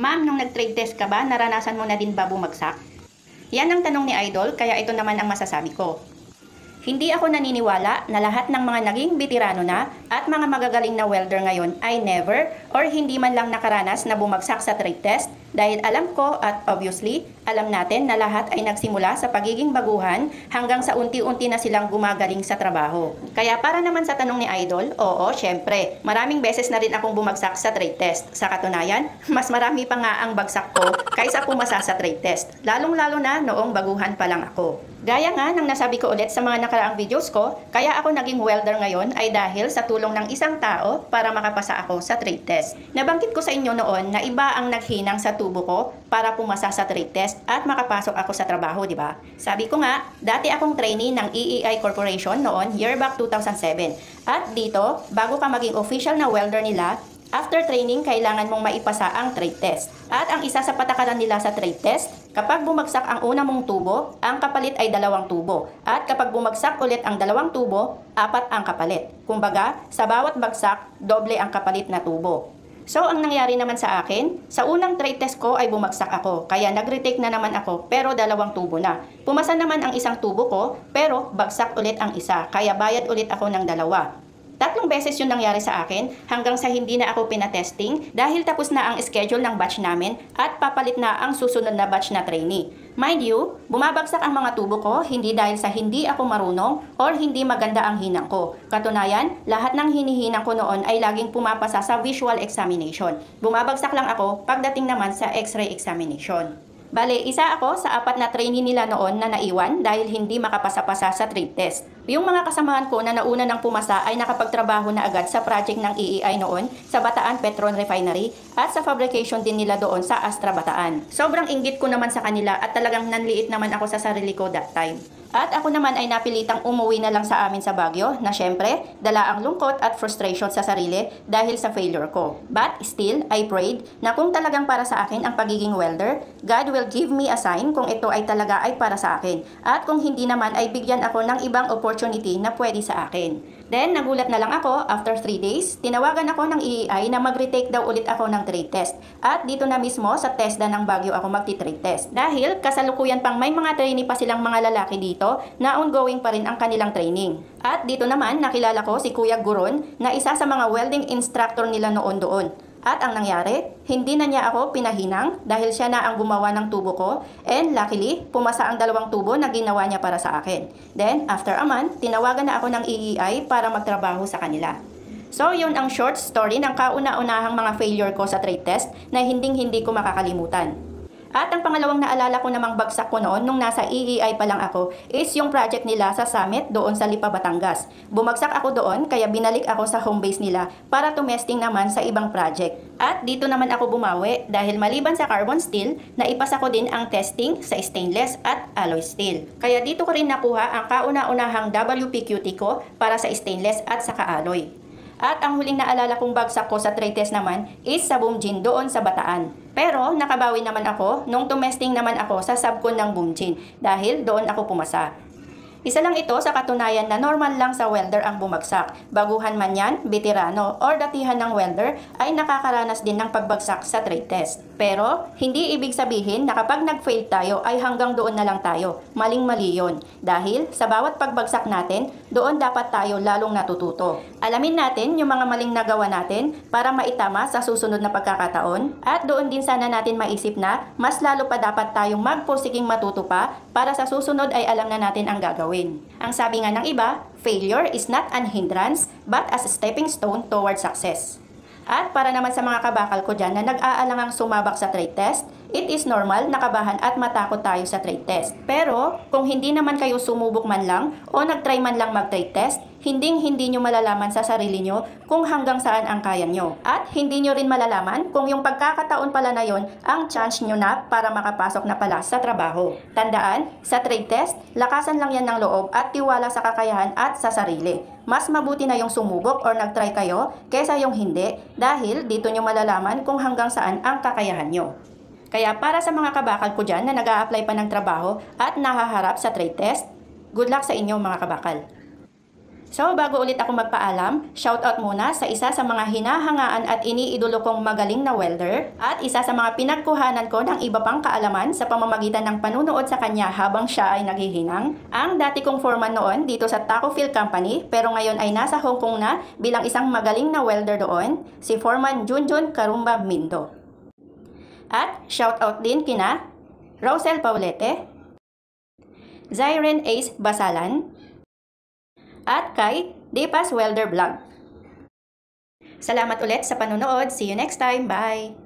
Ma'am, nung nag-trade test ka ba, naranasan mo na din ba bumagsak? Yan ang tanong ni Idol, kaya ito naman ang masasabi ko. Hindi ako naniniwala na lahat ng mga naging veterano na at mga magagaling na welder ngayon ay never or hindi man lang nakaranas na bumagsak sa trade test dahil alam ko at obviously alam natin na lahat ay nagsimula sa pagiging baguhan hanggang sa unti-unti na silang gumagaling sa trabaho. Kaya para naman sa tanong ni Idol, oo, syempre, maraming beses na rin akong bumagsak sa trade test. Sa katunayan, mas marami pa nga ang bagsak ko kaysa pumasa sa trade test, lalong-lalo na noong baguhan pa lang ako. Gaya nga ng nasabi ko ulit sa mga nakaraang videos ko, kaya ako naging welder ngayon ay dahil sa tulong ng isang tao para makapasa ako sa trade test. Nabanggit ko sa inyo noon na iba ang naghinang sa tubo ko para pumasa sa trade test at makapasok ako sa trabaho, di ba? Sabi ko nga, dati akong trainee ng EEI Corporation noon, year back 2007. At dito, bago ka maging official na welder nila, after training, kailangan mong maipasa ang trade test. At ang isa sa patakaran nila sa trade test, kapag bumagsak ang una mong tubo, ang kapalit ay 2 tubo. At kapag bumagsak ulit ang 2 tubo, 4 ang kapalit. Kumbaga, sa bawat bagsak, doble ang kapalit na tubo. So, ang nangyari naman sa akin, sa unang trade test ko ay bumagsak ako. Kaya nag-retake na naman ako, pero 2 tubo na. Pumasa naman ang isang tubo ko, pero bagsak ulit ang isa. Kaya bayad ulit ako ng 2. 3 beses yung nangyari sa akin hanggang sa hindi na ako pinatesting dahil tapos na ang schedule ng batch namin at papalit na ang susunod na batch na trainee. Mind you, bumabagsak ang mga tubo ko hindi dahil sa hindi ako marunong or hindi maganda ang hinang ko. Katunayan, lahat ng hinihinang ko noon ay laging pumapasa sa visual examination. Bumabagsak lang ako pagdating naman sa x-ray examination. Bale, isa ako sa 4 na trainee nila noon na naiwan dahil hindi makapasa-pasa sa trade test. Yung mga kasamahan ko na nauna ng pumasa ay nakapagtrabaho na agad sa project ng EEI noon sa Bataan Petron Refinery at sa fabrication din nila doon sa Astra Bataan. Sobrang inggit ko naman sa kanila at talagang nanliit naman ako sa sarili ko that time. At ako naman ay napilitang umuwi na lang sa amin sa Baguio na syempre, dala ang lungkot at frustration sa sarili dahil sa failure ko. But still, I prayed na kung talagang para sa akin ang pagiging welder, God will give me a sign kung ito ay talaga ay para sa akin. At kung hindi naman ay bigyan ako ng ibang opportunity na pwede sa akin. Then, nagulat na lang ako, after 3 days, tinawagan ako ng EEI na mag-retake daw ulit ako ng trade test. At dito na mismo sa TESDA ng Baguio ako magti-trade test. Dahil kasalukuyan pang may mga trainee pa silang mga lalaki dito na ongoing pa rin ang kanilang training. At dito naman, nakilala ko si Kuya Guron na isa sa mga welding instructor nila noon doon. At ang nangyari, hindi na niya ako pinahinang dahil siya na ang gumawa ng tubo ko and luckily, pumasa ang 2 tubo na ginawa niya para sa akin. Then, after a month, tinawagan na ako ng EEI para magtrabaho sa kanila. So, yun ang short story ng kauna-unahang mga failure ko sa trade test na hinding-hindi ko makakalimutan. At ang pangalawang naalala ko namang bagsak ko noon nung nasa EEI pa lang ako is yung project nila sa Summit doon sa Lipa, Batangas. Bumagsak ako doon kaya binalik ako sa home base nila para tumesting naman sa ibang project. At dito naman ako bumawi dahil maliban sa carbon steel, naipasa ko din ang testing sa stainless at alloy steel. Kaya dito ko rin nakuha ang kauna-unahang WPQT ko para sa stainless at saka alloy. At ang huling naalala kong bagsak ko sa trade test naman is sa Bumjin doon sa Bataan. Pero nakabawi naman ako nung tumesting naman ako sa subcon ng Bumjin dahil doon ako pumasa. Isa lang ito sa katunayan na normal lang sa welder ang bumagsak. Baguhan man yan, veterano, or datihan ng welder ay nakakaranas din ng pagbagsak sa trade test. Pero, hindi ibig sabihin na kapag nag-fail tayo ay hanggang doon na lang tayo. Maling-mali yun. Dahil sa bawat pagbagsak natin, doon dapat tayo lalong natututo. Alamin natin yung mga maling nagawa natin para maitama sa susunod na pagkakataon. At doon din sana natin maisip na mas lalo pa dapat tayong magpursiging matuto pa para sa susunod ay alam na natin ang gagawin. Ang sabi nga ng iba, failure is not an hindrance but as a stepping stone toward success. At para naman sa mga kabakal ko dyan na nag-aalangang sumabak sa trade test, it is normal na kabahan at matakot tayo sa trade test. Pero kung hindi naman kayo sumubok man lang o nag-try man lang mag-trade test, hindi nyo malalaman sa sarili nyo kung hanggang saan ang kaya nyo. At hindi nyo rin malalaman kung yung pagkakataon pala na yon ang chance nyo na para makapasok na pala sa trabaho. Tandaan, sa trade test, lakasan lang yan ng loob at tiwala sa kakayahan at sa sarili. Mas mabuti na yung sumubok or nag-try kayo kesa yung hindi dahil dito nyo malalaman kung hanggang saan ang kakayahan nyo. Kaya para sa mga kabakal ko dyan na nag-a-apply pa ng trabaho at nahaharap sa trade test, good luck sa inyo mga kabakal. So bago ulit ako magpaalam, shoutout muna sa isa sa mga hinahangaan at iniidolo kong magaling na welder at isa sa mga pinagkuhanan ko ng iba pang kaalaman sa pamamagitan ng panunood sa kanya habang siya ay naghihinang. Ang dati kong foreman noon dito sa Taco Field Company pero ngayon ay nasa Hong Kong na bilang isang magaling na welder doon, si Foreman Junjun Karumba Mindo. At shoutout din kina Rosel Paulete, Zyren Ace Basalan, at kay Deepas Welder Vlog. Salamat ulit sa panonood. See you next time. Bye!